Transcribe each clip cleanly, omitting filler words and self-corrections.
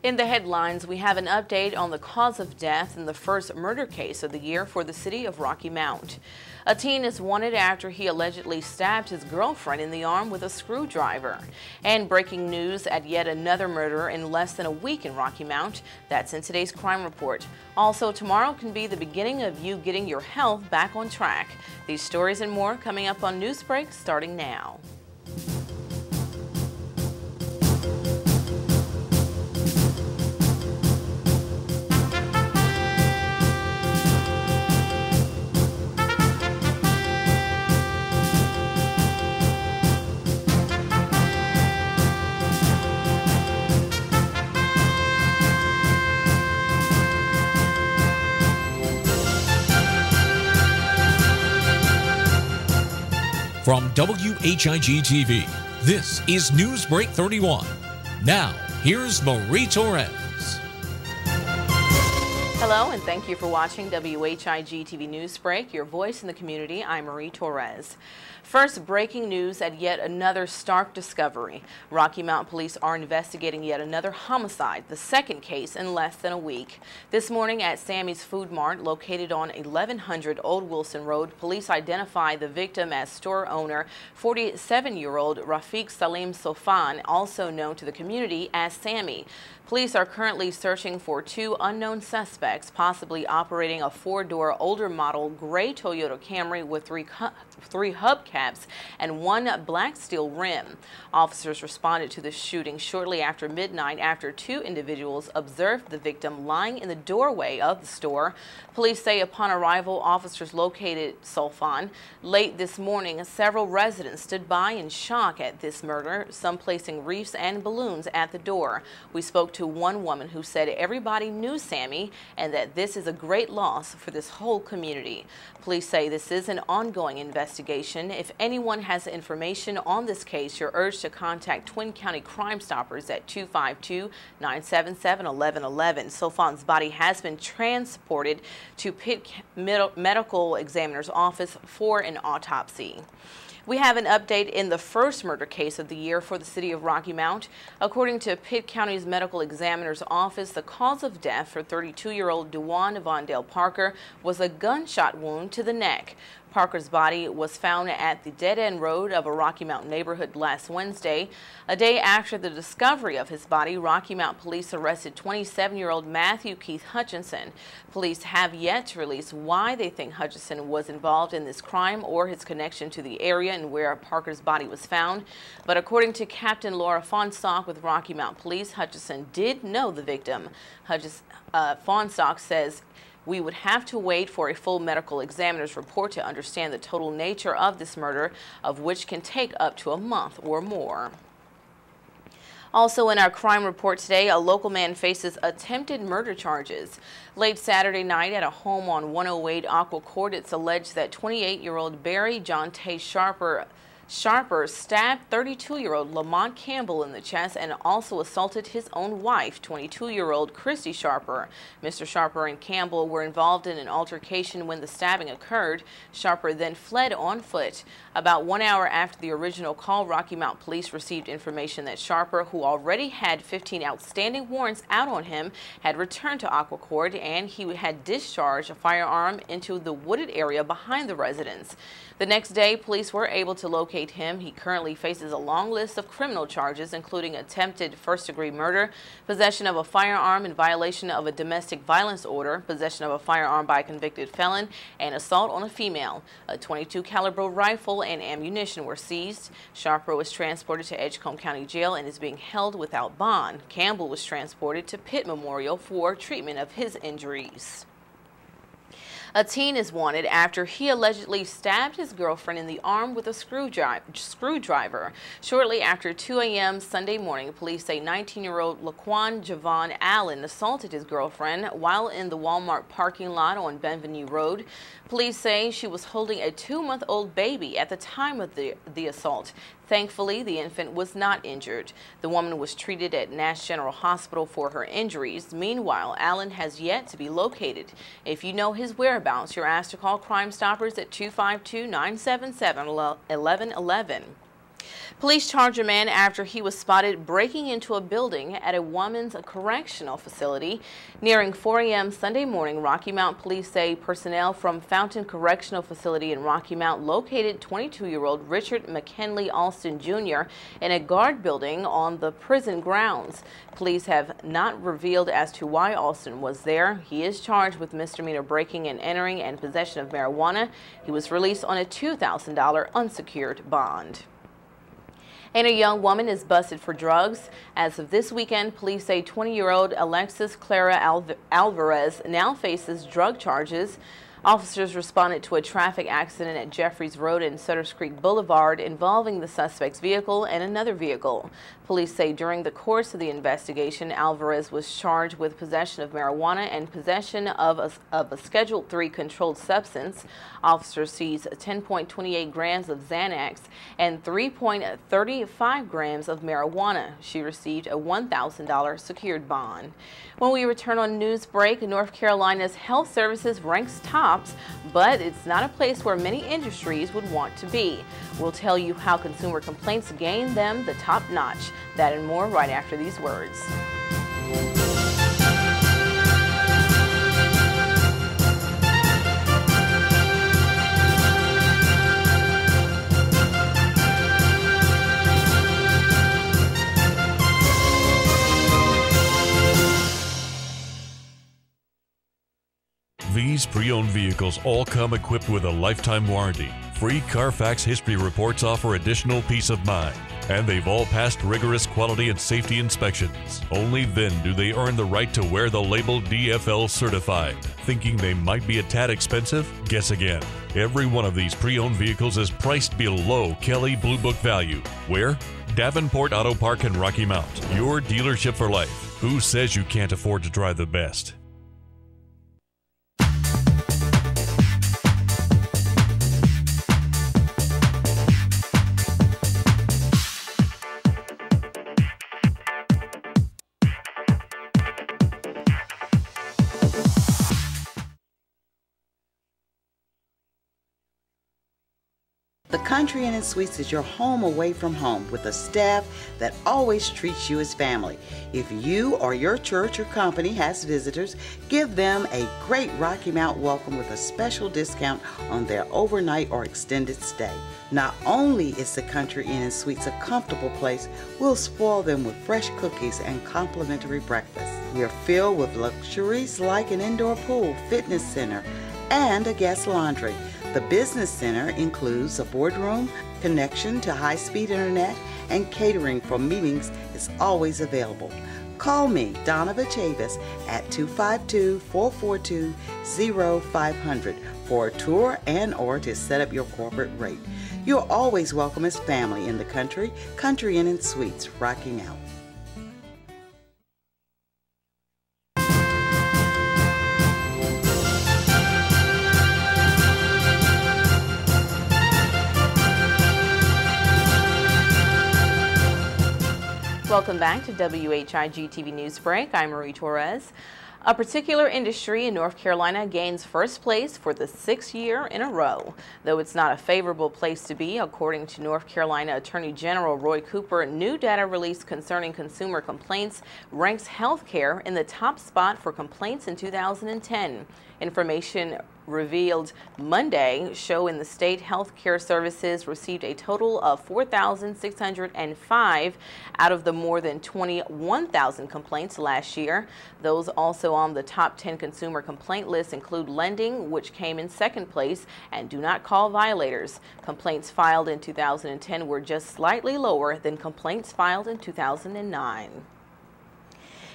In the headlines, we have an update on the cause of death in the first murder case of the year for the city of Rocky Mount. A teen is wanted after he allegedly stabbed his girlfriend in the arm with a screwdriver. And breaking news at yet another murder in less than a week in Rocky Mount. That's in today's crime report. Also, tomorrow can be the beginning of you getting your health back on track. These stories and more coming up on NewsBreak starting now. From WHIG-TV, this is NewsBreak 31. Now, here's Marie Torres. Hello, and thank you for watching WHIG-TV NewsBreak, your voice in the community. I'm Marie Torres. First, breaking news at yet another stark discovery. Rocky Mount police are investigating yet another homicide, the second case in less than a week. This morning at Sammy's Food Mart, located on 1100 Old Wilson Road, police identified the victim as store owner, 47-year-old Rafiq Salim Sofan, also known to the community as Sammy. Police are currently searching for two unknown suspects, possibly operating a four-door older model gray Toyota Camry with three hubcaps and one black steel rim. Officers responded to the shooting shortly after midnight after two individuals observed the victim lying in the doorway of the store. Police say upon arrival, officers located Sofan. Late this morning, several residents stood by in shock at this murder, some placing wreaths and balloons at the door. We spoke to one woman who said everybody knew Sammy and that this is a great loss for this whole community. Police say this is an ongoing investigation. If anyone has information on this case, you're urged to contact Twin County Crime Stoppers at 252-977-1111. Sofan's body has been transported to Pitt Medical Examiner's office for an autopsy. We have an update in the first murder case of the year for the city of Rocky Mount. According to Pitt County's Medical Examiner's office, the cause of death for 32-year-old Dewan Vondale Parker was a gunshot wound to the neck. Parker's body was found at the dead-end road of a Rocky Mount neighborhood last Wednesday. A day after the discovery of his body, Rocky Mount police arrested 27-year-old Matthew Keith Hutchinson. Police have yet to release why they think Hutchinson was involved in this crime or his connection to the area and where Parker's body was found. But according to Captain Laura Fonstock with Rocky Mount Police, Hutchinson did know the victim. Fonstock says, "We would have to wait for a full medical examiner's report to understand the total nature of this murder, of which can take up to a month or more." Also in our crime report today, a local man faces attempted murder charges. Late Saturday night at a home on 108 Aqua Court, it's alleged that 28-year-old Barry John Tay Sharper stabbed 32-year-old Lamont Campbell in the chest and also assaulted his own wife, 22-year-old Christy Sharper. Mr. Sharper and Campbell were involved in an altercation when the stabbing occurred. Sharper then fled on foot. About 1 hour after the original call, Rocky Mount police received information that Sharper, who already had 15 outstanding warrants out on him, had returned to Aqua Court and he had discharged a firearm into the wooded area behind the residence. The next day, police were able to locate him. He currently faces a long list of criminal charges, including attempted first-degree murder, possession of a firearm in violation of a domestic violence order, possession of a firearm by a convicted felon, and assault on a female. A .22 caliber rifle and ammunition were seized. Sharper was transported to Edgecombe County Jail and is being held without bond. Campbell was transported to Pitt Memorial for treatment of his injuries. A teen is wanted after he allegedly stabbed his girlfriend in the arm with a screwdriver. Shortly after 2 a.m. Sunday morning, police say 19-year-old Laquan Javon Allen assaulted his girlfriend while in the Walmart parking lot on Benvenue Road. Police say she was holding a 2-month-old baby at the time of the assault. Thankfully, the infant was not injured. The woman was treated at Nash General Hospital for her injuries. Meanwhile, Allen has yet to be located. If you know his whereabouts, you're asked to call Crime Stoppers at 252-977-1111. Police charge a man after he was spotted breaking into a building at a women's correctional facility. Nearing 4 a.m. Sunday morning, Rocky Mount police say personnel from Fountain Correctional Facility in Rocky Mount located 22-year-old Richard McKinley Alston Jr. in a guard building on the prison grounds. Police have not revealed as to why Alston was there. He is charged with misdemeanor breaking and entering and possession of marijuana. He was released on a $2,000 unsecured bond. And a young woman is busted for drugs. As of this weekend, police say 20-year-old Alexis Clara Alvarez now faces drug charges. Officers responded to a traffic accident at Jeffries Road and Sutters Creek Boulevard involving the suspect's vehicle and another vehicle. Police say during the course of the investigation, Alvarez was charged with possession of marijuana and possession of a Schedule III controlled substance. Officers seized 10.28 grams of Xanax and 3.35 grams of marijuana. She received a $1,000 secured bond. When we return on Newsbreak, North Carolina's health services ranks tops, but it's not a place where many industries would want to be. We'll tell you how consumer complaints gain them the top notch. That and more right after these words. These pre-owned vehicles all come equipped with a lifetime warranty. Free Carfax history reports offer additional peace of mind, and they've all passed rigorous quality and safety inspections. Only then do they earn the right to wear the label DFL certified. Thinking they might be a tad expensive? Guess again. Every one of these pre-owned vehicles is priced below Kelly Blue Book value. Where? Davenport Auto Park in Rocky Mount. Your dealership for life. Who says you can't afford to drive the best? The Country Inn & Suites is your home away from home with a staff that always treats you as family. If you or your church or company has visitors, give them a great Rocky Mount welcome with a special discount on their overnight or extended stay. Not only is the Country Inn & Suites a comfortable place, we'll spoil them with fresh cookies and complimentary breakfast. We are filled with luxuries like an indoor pool, fitness center, and a guest laundry. The Business Center includes a boardroom, connection to high-speed internet, and catering for meetings is always available. Call me, Donna Chavis, at 252-442-0500 for a tour and or to set up your corporate rate. You're always welcome as family in the Country Inn & Suites, Rocky Mount. Welcome back to WHIG TV Newsbreak. I'm Marie Torres. A particular industry in North Carolina gains first place for the 6th year in a row. Though it's not a favorable place to be, according to North Carolina Attorney General Roy Cooper, new data released concerning consumer complaints ranks healthcare in the top spot for complaints in 2010. Information revealed Monday show in the state healthcare services received a total of 4,605 out of the more than 21,000 complaints last year. Those also on the top 10 consumer complaint list include lending, which came in second place, and do not call violators. Complaints filed in 2010 were just slightly lower than complaints filed in 2009.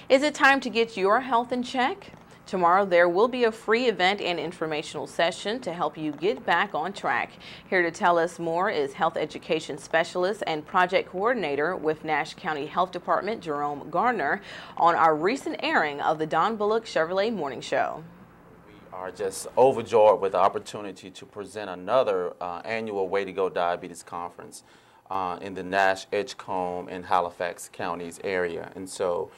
Is it time to get your health in check? Tomorrow there will be a free event and informational session to help you get back on track. Here to tell us more is Health Education Specialist and Project Coordinator with Nash County Health Department, Jerome Gardner, on our recent airing of the Don Bullock Chevrolet Morning Show. We are just overjoyed with the opportunity to present another annual Way to Go Diabetes Conference in the Nash, Edgecombe, and Halifax counties area. And so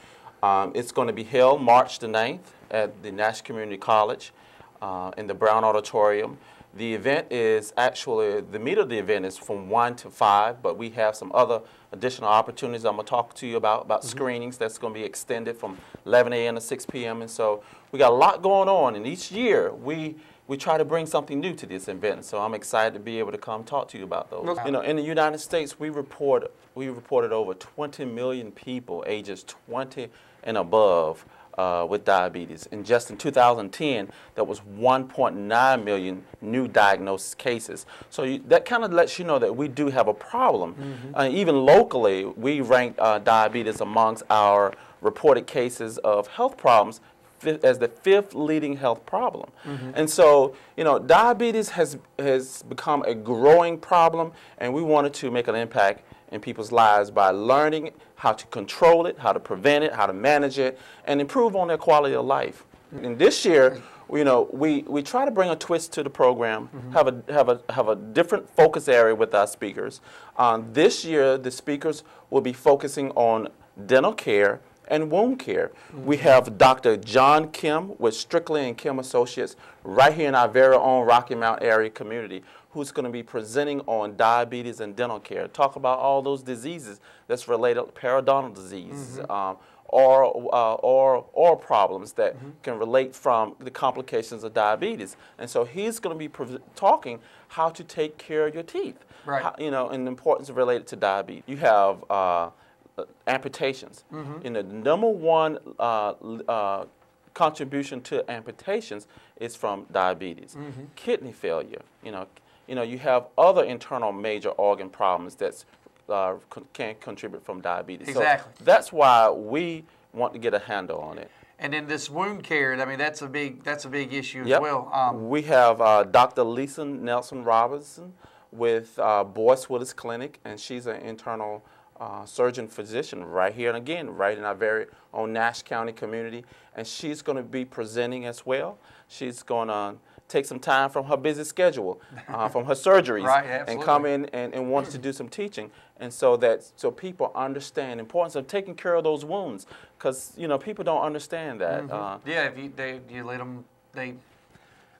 it's going to be held March the 9th at the Nash Community College in the Brown Auditorium. The event is actually, the meat of the event is from 1 to 5, but we have some other additional opportunities I'm going to talk to you about screenings that's going to be extended from 11 a.m. to 6 p.m. And so we got a lot going on, and each year we try to bring something new to this event. So I'm excited to be able to come talk to you about those. Okay. You know, in the United States, we reported over 20 million people ages 20 and above with diabetes. And just in 2010, there was 1.9 million new diagnosed cases. So that kind of lets you know that we do have a problem. Even locally, we rank diabetes amongst our reported cases of health problems as the 5th leading health problem. And so, you know, diabetes has become a growing problem, and we wanted to make an impact in people's lives by learning how to control it, how to prevent it, how to manage it, and improve on their quality of life. And this year, you know, we try to bring a twist to the program, have a different focus area with our speakers. This year, the speakers will be focusing on dental care and wound care. We have Dr. John Kim with Strickland and Kim Associates right here in our very own Rocky Mount area community, who's going to be presenting on diabetes and dental care, talk about all those diseases that's related, periodontal disease, or problems that can relate from the complications of diabetes. And so he's going to be talking how to take care of your teeth, you know, and the importance related to diabetes. You have amputations. You know, the number one contribution to amputations is from diabetes. Kidney failure, you know, you have other internal major organ problems that can contribute from diabetes. Exactly. So that's why we want to get a handle on it. And in this wound care, I mean, that's a big issue as well. We have Dr. Lisa Nelson Robinson with Boyce Willis Clinic, and she's an internal surgeon physician right here, and again, right in our very own Nash County community, and she's going to be presenting as well. She's going to take some time from her busy schedule, from her surgeries, and come in and wants to do some teaching, and so people understand the importance of taking care of those wounds, because you know people don't understand that. Yeah, if you let them,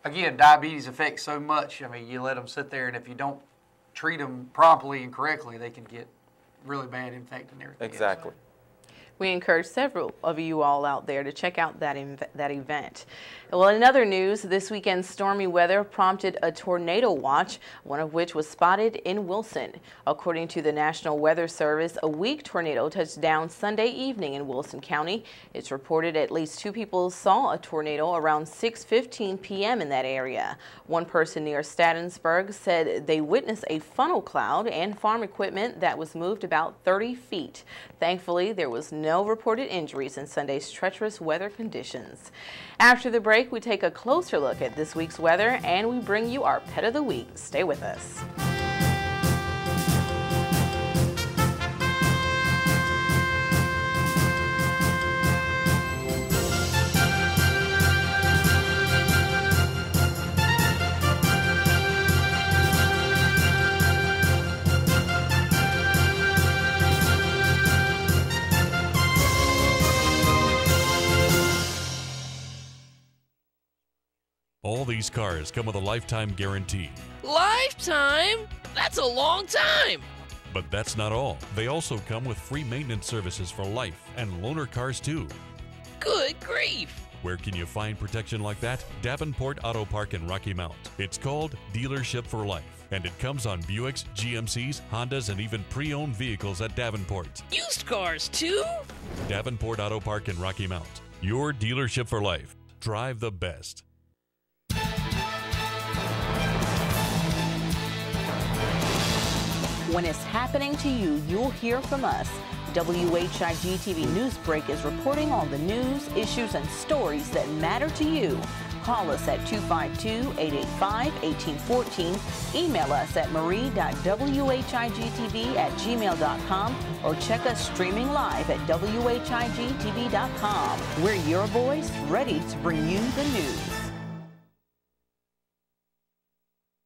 again, diabetes affects so much. I mean, you let them sit there, and if you don't treat them properly and correctly, they can get really bad infected and everything. Exactly. We encourage several of you all out there to check out that event. Well, in other news, this weekend's stormy weather prompted a tornado watch, one of which was spotted in Wilson. According to the National Weather Service, a weak tornado touched down Sunday evening in Wilson County. It's reported at least 2 people saw a tornado around 6:15 p.m. in that area. One person near Stadensburg said they witnessed a funnel cloud and farm equipment that was moved about 30 feet. Thankfully, there was no reported injuries in Sunday's treacherous weather conditions. After the break, we take a closer look at this week's weather and we bring you our Pet of the Week. Stay with us. All these cars come with a lifetime guarantee. Lifetime? That's a long time! But that's not all. They also come with free maintenance services for life and loaner cars too. Good grief! Where can you find protection like that? Davenport Auto Park in Rocky Mount. It's called Dealership for Life, and it comes on Buicks, GMCs, Hondas, and even pre-owned vehicles at Davenport. Used cars too? Davenport Auto Park in Rocky Mount. Your dealership for life. Drive the best. When it's happening to you, you'll hear from us. WHIG TV NewsBreak is reporting on the news, issues, and stories that matter to you. Call us at 252-885-1814. Email us at marie.whigtv@gmail.com or check us streaming live at whigtv.com. We're your voice, ready to bring you the news.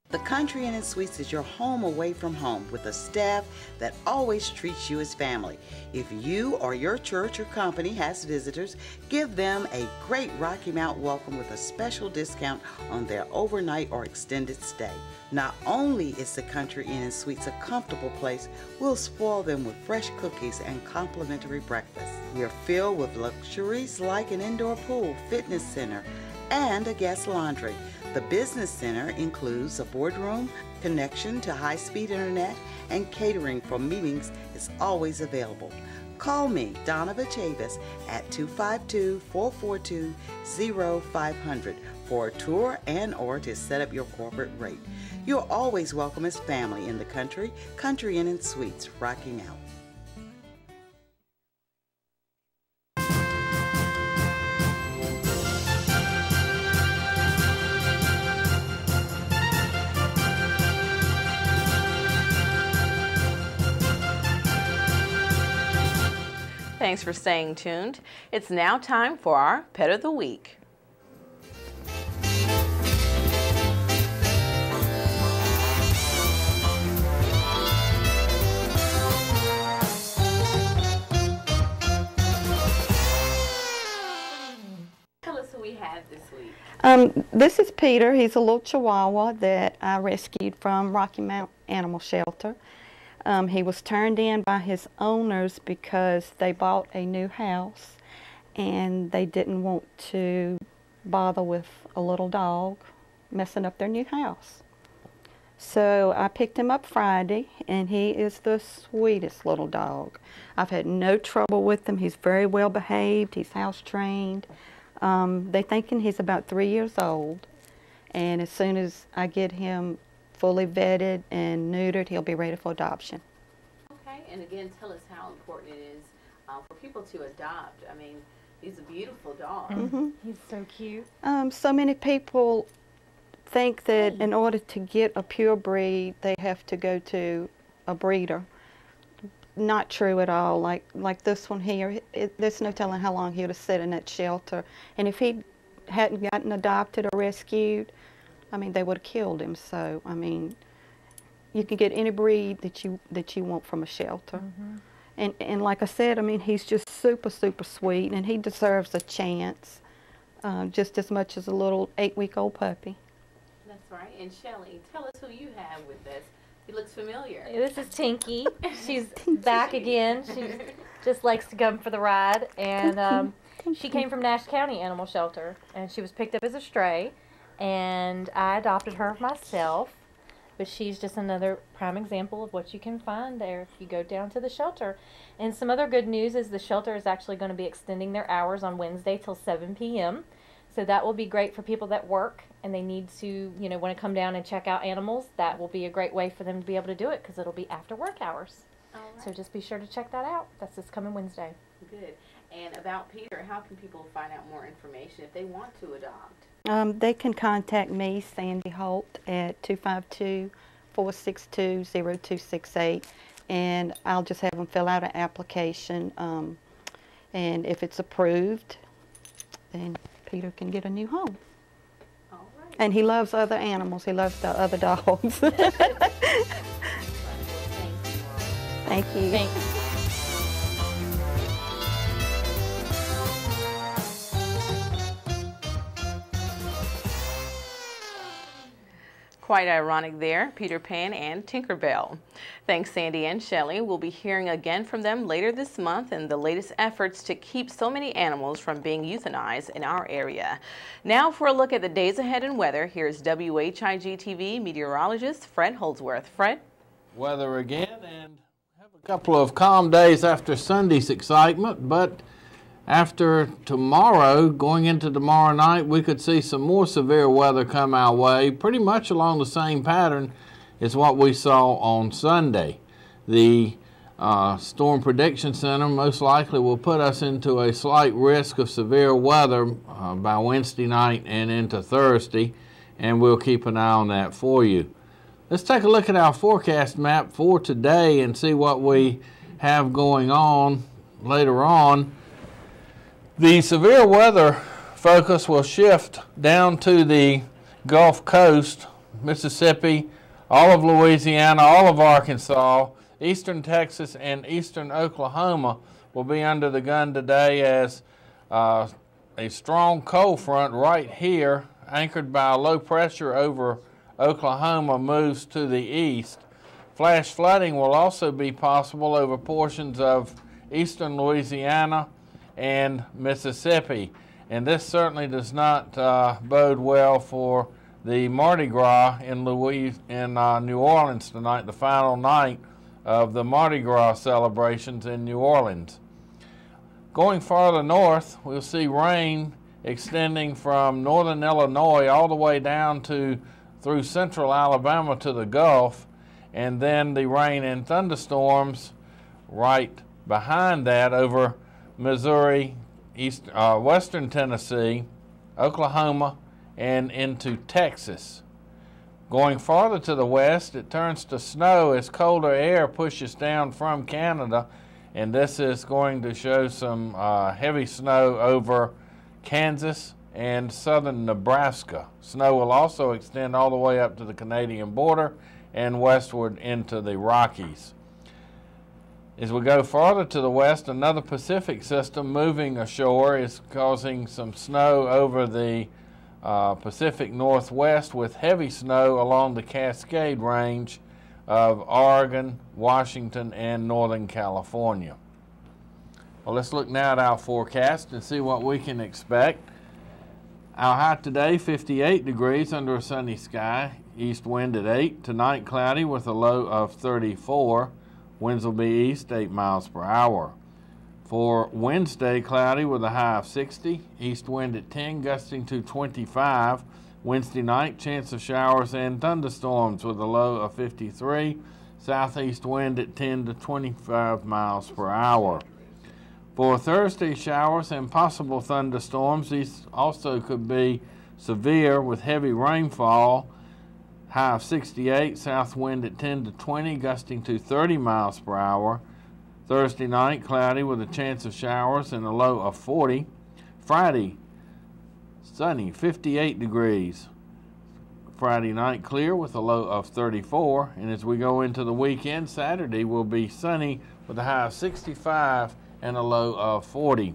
The Country Inn & Suites is your home away from home with a staff that always treats you as family. If you or your church or company has visitors, give them a great Rocky Mount welcome with a special discount on their overnight or extended stay. Not only is the Country Inn & Suites a comfortable place, we'll spoil them with fresh cookies and complimentary breakfast. We are filled with luxuries like an indoor pool, fitness center, and a guest laundry. The Business Center includes a boardroom, connection to high-speed internet, and catering for meetings is always available. Call me, Donna Chavis, at 252-442-0500 for a tour and or to set up your corporate rate. You're always welcome as family in the Country Inn & Suites, Rocky Mount. Thanks for staying tuned. It's now time for our Pet of the Week. Tell us who we have this week. This is Peter. He's a little Chihuahua that I rescued from Rocky Mount Animal Shelter. He was turned in by his owners because they bought a new house and they didn't want to bother with a little dog messing up their new house. So I picked him up Friday, and he is the sweetest little dog. I've had no trouble with him. He's very well behaved. He's house trained. They're thinking he's about 3 years old, and as soon as I get him fully vetted and neutered, he'll be ready for adoption. Okay, and again, tell us how important it is for people to adopt. I mean, he's a beautiful dog. Mm-hmm. He's so cute. So many people think that in order to get a pure breed, they have to go to a breeder. Not true at all. Like this one here, there's no telling how long he would have sat in that shelter. And if he hadn't gotten adopted or rescued, I mean, they would have killed him. So, I mean, you can get any breed that you want from a shelter. Mm-hmm. And like I said, I mean, he's just super, super sweet, and he deserves a chance, just as much as a little 8-week-old puppy. That's right. And Shelly, tell us who you have with us. He looks familiar. This is Tinky. She's back again. She just likes to come for the ride. And she came from Nash County Animal Shelter, and she was picked up as a stray. And I adopted her myself, but she's just another prime example of what you can find there if you go down to the shelter. And some other good news is the shelter is actually going to be extending their hours on Wednesday till 7 p.m. So that will be great for people that work and they need to, want to come down and check out animals. That will be a great way for them to be able to do it because it'll be after work hours. All right. So just be sure to check that out. That's this coming Wednesday. Good. And about Peter, how can people find out more information if they want to adopt? They can contact me, Sandy Holt, at 252-462-0268, and I'll just have them fill out an application, and if it's approved, then Peter can get a new home. All right. And he loves other animals. He loves the other dogs. Thank you. Thanks. Quite ironic there, Peter Pan and Tinkerbell. Thanks, Sandy and Shelley. We'll be hearing again from them later this month in the latest efforts to keep so many animals from being euthanized in our area. Now for a look at the days ahead in weather, here's WHIG-TV meteorologist Fred Holdsworth. Fred? Weather again, and have a couple of calm days after Sunday's excitement, but after tomorrow, going into tomorrow night, we could see some more severe weather come our way, pretty much along the same pattern as what we saw on Sunday. The Storm Prediction Center most likely will put us into a slight risk of severe weather by Wednesday night and into Thursday, and we'll keep an eye on that for you. Let's take a look at our forecast map for today and see what we have going on later on. The severe weather focus will shift down to the Gulf Coast Mississippi, all of Louisiana, all of Arkansas, eastern Texas, and eastern Oklahoma will be under the gun today as a strong cold front right here, anchored by low pressure over Oklahoma, moves to the east. Flash flooding will also be possible over portions of eastern Louisiana and Mississippi. And this certainly does not bode well for the Mardi Gras in New Orleans tonight, the final night of the Mardi Gras celebrations in New Orleans. Going farther north, we'll see rain extending from northern Illinois all the way down through central Alabama to the Gulf, and then the rain and thunderstorms right behind that over Missouri, western Tennessee, Oklahoma, and into Texas. Going farther to the west, it turns to snow as colder air pushes down from Canada, and this is going to show some heavy snow over Kansas and southern Nebraska. Snow will also extend all the way up to the Canadian border and westward into the Rockies. As we go farther to the west, another Pacific system moving ashore is causing some snow over the Pacific Northwest, with heavy snow along the Cascade Range of Oregon, Washington, and Northern California. Well, let's look now at our forecast and see what we can expect. Our high today, 58 degrees under a sunny sky, east wind at 8. Tonight, cloudy with a low of 34. Winds will be east, 8 miles per hour. For Wednesday, cloudy with a high of 60, east wind at 10, gusting to 25. Wednesday night, chance of showers and thunderstorms with a low of 53. Southeast wind at 10 to 25 miles per hour. For Thursday, showers and possible thunderstorms. These also could be severe with heavy rainfall. High of 68, south wind at 10 to 20, gusting to 30 miles per hour. Thursday night, cloudy with a chance of showers and a low of 40. Friday, sunny, 58 degrees. Friday night, clear with a low of 34. And as we go into the weekend, Saturday will be sunny with a high of 65 and a low of 40.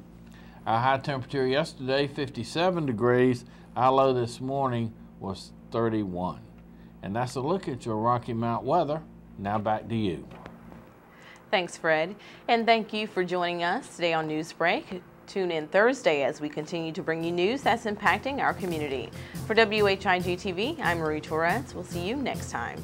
Our high temperature yesterday, 57 degrees. Our low this morning was 31. And that's a look at your Rocky Mount weather. Now back to you. Thanks, Fred. And thank you for joining us today on NewsBreak. Tune in Thursday as we continue to bring you news that's impacting our community. For WHIG TV, I'm Marie Torres. We'll see you next time.